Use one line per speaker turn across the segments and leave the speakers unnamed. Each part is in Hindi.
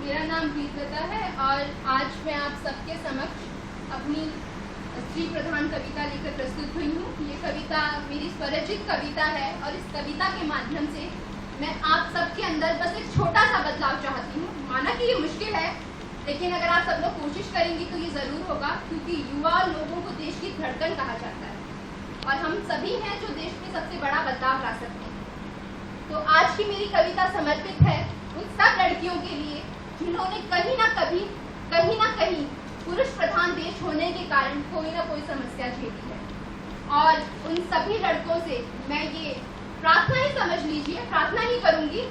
मेरा नाम गीता है और आज मैं आप सबके समक्ष अपनी स्त्री प्रधान कविता लेकर प्रस्तुत हुई हूँ। ये कविता मेरी स्वरचित कविता है और इस कविता के माध्यम से मैं आप सबके अंदर बस एक छोटा सा बदलाव चाहती हूँ। माना कि ये मुश्किल है, लेकिन अगर आप सब लोग कोशिश करेंगे तो ये ज़रूर होगा, क्योंकि युवा लोगों को देश की धड़कन कहा जाता है और हम सभी हैं जो देश में सबसे बड़ा बदलाव ला सकते हैं। तो आज की मेरी कविता समर्पित है उन सब लड़कियों के लिए जिन्होंने कहीं ना कहीं पुरुष प्रधान देश होने के कारण कोई ना कोई समस्या झेली है। और उन सभी लड़कों से मैं ये प्रार्थना ही समझ लीजिए, प्रार्थना ही करूंगी,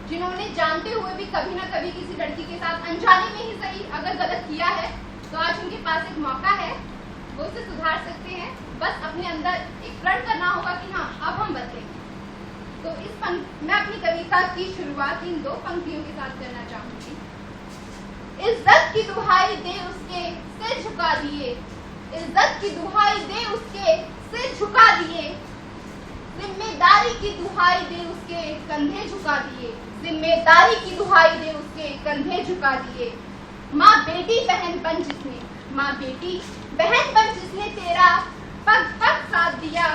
जिन्होंने जानते हुए भी कभी ना कभी किसी लड़की के साथ अनजाने में ही सही अगर गलत किया है तो आज उनके पास एक मौका है, वो उसे सुधार सकते हैं। बस अपने अंदर एक प्रण करना होगा कि हाँ अब हम बदलेंगे। तो मैं अपनी कविता की शुरुआत इन दो पंक्तियों के साथ करना चाहूंगी। इज्जत की दुहाई दे उसके सिर झुका दिए, इज्जत की दुहाई दे उसके सिर झुका दिए, जिम्मेदारी की दुहाई दे उसके कंधे झुका दिए, जिम्मेदारी की दुहाई दे उसके कंधे झुका दिए। माँ बेटी बहन बन जिसने, माँ बेटी बहन बन जिसने तेरा पग पग साथ दिया,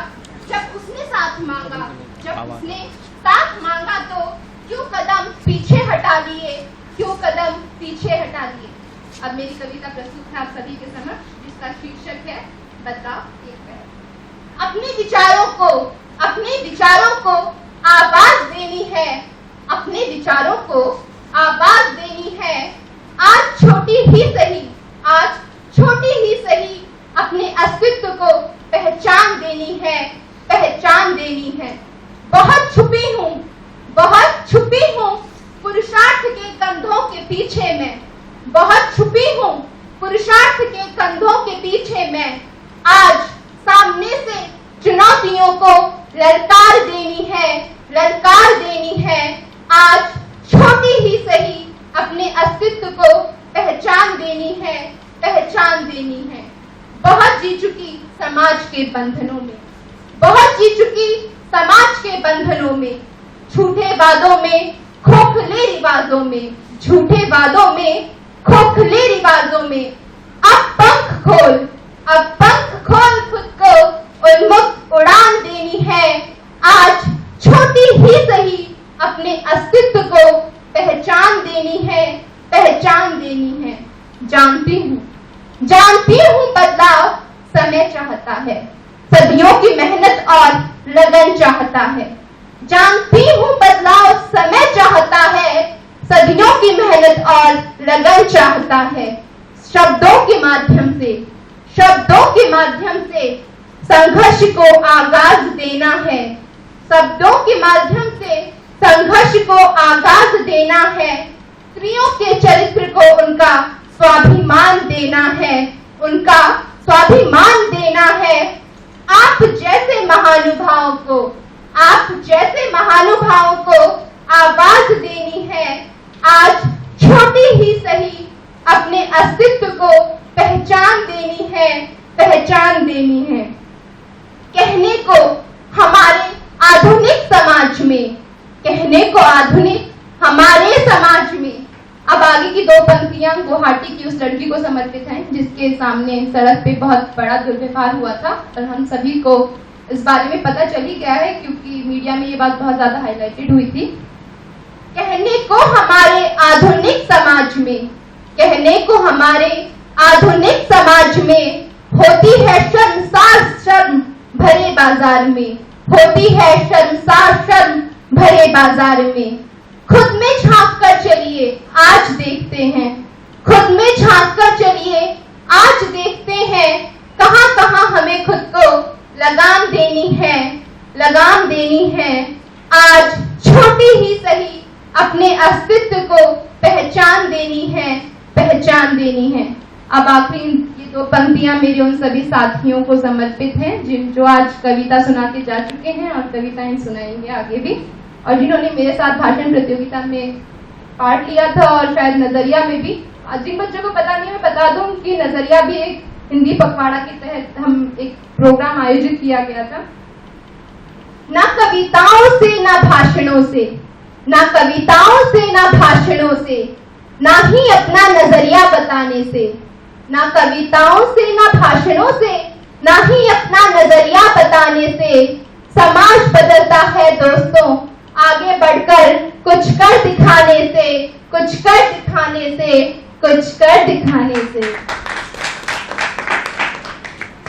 जब उसने साथ मांगा, जब उसने साथ मांगा तो क्यों कदम पीछे हटा लिए, क्यों कदम पीछे हटा लिए। अब मेरी कविता प्रस्तुत है आप सभी के समक्ष, जिसका शीर्षक है बदलाव एक पहल। अपने विचारों को आवाज देनी है, अपने विचारों को आवाज देनी है। आज छोटी ही सही, आज छोटी ही सही अपने अस्तित्व को पहचान देनी है, पहचान देनी है। बहुत छुपी हूँ पुरुषार्थ के कंधों के पीछे मैं, बहुत छुपी हूँ पुरुषार्थ के कंधों के पीछे मैं। आज सामने से चुनौतियों को ललकार देनी है, ललकार देनी है। आज छोटी ही सही अपने अस्तित्व को पहचान देनी है, पहचान देनी है। बहुत जी चुकी समाज के बंधनों में, बहुत जी चुकी समाज के बंधनों में, झूठे वादों में खोखले रिवाजों में, झूठे वादों में खोखले रिवाजों में। अब पंख खोल खुद को उन्मुक्त उड़ान देनी है। आज छोटी ही सही अपने अस्तित्व को पहचान देनी है, पहचान देनी है। जानती हूँ बदलाव समय चाहता है, सदियों की मेहनत और लगन चाहता है। जानती हूँ बदलाव समय चाहता है, सदियों की मेहनत और लगन चाहता है। शब्दों के माध्यम से संघर्ष को आगाज देना है, शब्दों के माध्यम से संघर्ष को आगाज देना है। स्त्रियों के चरित्र को उनका स्वाभिमान देना है, उनका स्वाभिमान देना है। आप जैसे महानुभावों को आवाज देनी है। आज छोटी ही सही अपने अस्तित्व को पहचान देनी है, पहचान देनी है। कहने को हमारे आधुनिक समाज में, कहने को आधुनिक हमारे समाज में। अब आगे की दो पंक्तियां गुवाहाटी की उस लड़की को समर्पित हैं जिसके सामने सड़क पे बहुत बड़ा दुर्व्यवहार हुआ था और हम सभी को इस बारे में पता चल ही गया है, क्योंकि मीडिया में ये बात बहुत ज्यादा हाईलाइटेड हुई थी। कहने को हमारे आधुनिक समाज में, कहने को हमारे आधुनिक समाज में होती है शर्मसार शर्म भरे बाजार में, होती है शर्मसार शर्म भरे बाजार में। खुद में झांक कर चलिए आज देखते हैं, खुद में झांक कर चलिए आज देखते हैं। कहां कहां हमें खुद को लगाम देनी है, लगाम देनी है। आज छोटी ही सही अपने अस्तित्व को पहचान देनी है, पहचान देनी है। अब आखिरी ये दो पंक्तियां मेरे उन सभी साथियों को समर्पित हैं जो आज कविता सुना के जा चुके हैं और कविताएं सुनाएंगे आगे भी, और जिन्होंने मेरे साथ भाषण प्रतियोगिता में पार्ट लिया था और शायद नजरिया में भी। जिन बच्चों को पता नहीं, मैं बता दूं कि नजरिया भी एक हिंदी पखवाड़ा के तहत हम एक प्रोग्राम आयोजित किया गया था। ना कविताओं से, ना भाषणों से, ना कविताओं से, ना भाषणों से ना ही अपना नजरिया बताने से, ना कविताओं से, ना भाषणों से, ना ही अपना नजरिया बताने से समाज बदलता है दोस्तों। आगे बढ़कर कुछ कर दिखाने से, कुछ कर दिखाने से, कुछ कर दिखाने से।